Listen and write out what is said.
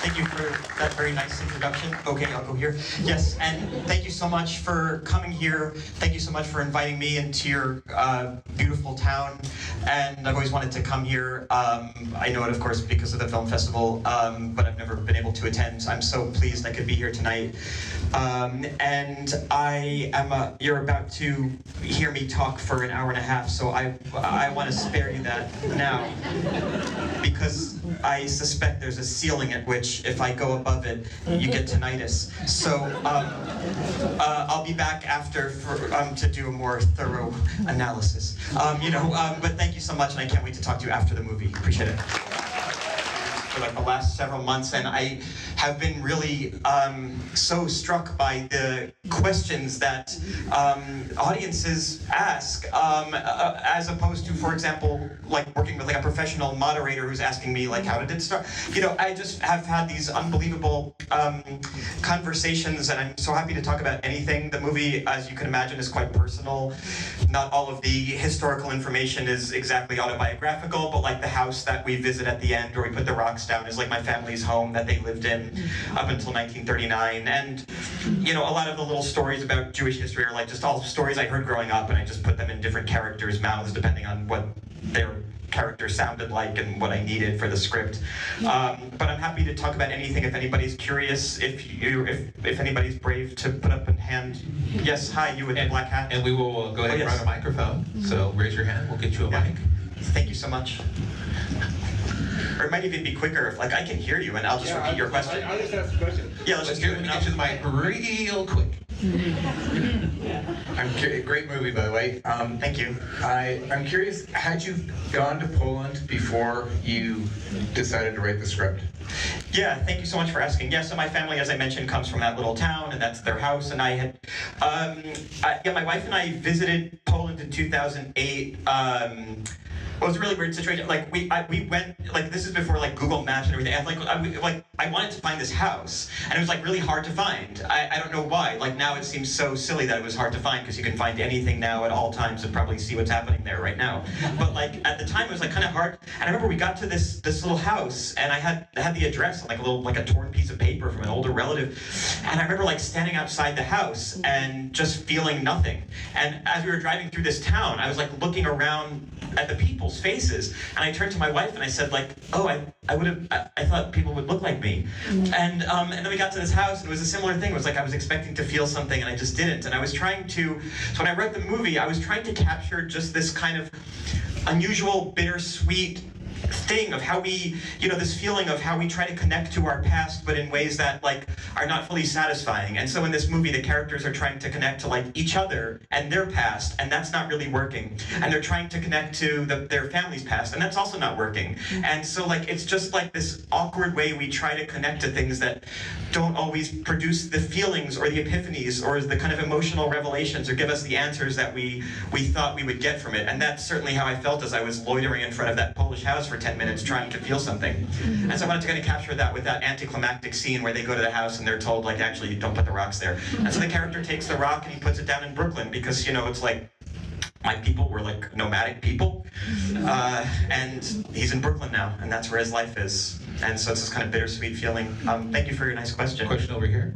Thank you for that very nice introduction. Okay, I'll go here. Yes, and thank you so much for coming here. Thank you so much for inviting me into your beautiful town. And I've always wanted to come here. I know it, of course, because of the film festival, but I've never been able to attend. I'm so pleased I could be here tonight. And you're about to hear me talk for an hour and a half, so I want to spare you that now, because I suspect there's a ceiling at which, if I go above it, you get tinnitus. So I'll be back after to do a more thorough analysis. But thank you so much, and I can't wait to talk to you after the movie. Appreciate it. For like the last several months, and I have been really so struck by the questions that audiences ask, as opposed to, for example, like working with like a professional moderator who's asking me like, how did it start? I just have had these unbelievable conversations, and I'm so happy to talk about anything. The movie, as you can imagine, is quite personal. Not all of the historical information is exactly autobiographical, but like the house that we visit at the end, where we put the rocks down, is like my family's home that they lived in up until 1939. And a lot of the little stories about Jewish history are like just all stories I heard growing up, and I just put them in different characters' mouths depending on what their character sounded like and what I needed for the script. But I'm happy to talk about anything if anybody's curious, if anybody's brave to put up a hand. Yes, hi, you with the black hat. And we will go ahead and run a microphone, so raise your hand, we'll get you a mic. Thank you so much. Or it might even be quicker if, like, I can hear you and I'll just repeat your question. I'll just ask the question. Yeah, let's just do it. Let me get you the mic real quick. Great movie, by the way. Thank you. I'm curious, had you gone to Poland before you decided to write the script? Yeah, thank you so much for asking. Yeah, so my family, as I mentioned, comes from that little town, and that's their house. And I had, my wife and I visited Poland in 2008. It was a really weird situation. Like we went, like, this is before like Google Maps and everything. And I wanted to find this house, and it was like really hard to find. I don't know why. Like now it seems so silly that it was hard to find, because you can find anything now at all times and probably see what's happening there right now. But like at the time it was like kind of hard. And I remember we got to this little house, and I had the address on like a torn piece of paper from an older relative. And I remember like standing outside the house and just feeling nothing. And as we were driving through this town, I was like looking around at the people's faces, and I turned to my wife and I said, like, oh, I thought people would look like me. And then we got to this house, and it was a similar thing. It was like I was expecting to feel something and I just didn't. And I was trying to, so when I wrote the movie, I was trying to capture just this kind of unusual, bittersweet thing of how we, this feeling of how we try to connect to our past, but in ways that like are not fully satisfying. And so in this movie, the characters are trying to connect to like each other and their past, and that's not really working. And they're trying to connect to their family's past, and that's also not working. And so like it's just like this awkward way we try to connect to things that don't always produce the feelings or the epiphanies or the kind of emotional revelations or give us the answers that we thought we would get from it. And that's certainly how I felt as I was loitering in front of that Polish house for 10 minutes trying to feel something. And so I wanted to kind of capture that with that anticlimactic scene where they go to the house and they're told, like, actually, don't put the rocks there. And so the character takes the rock and he puts it down in Brooklyn, because, it's like, my people were like nomadic people. And he's in Brooklyn now, and that's where his life is. And so it's this kind of bittersweet feeling. Thank you for your nice question. Question over here.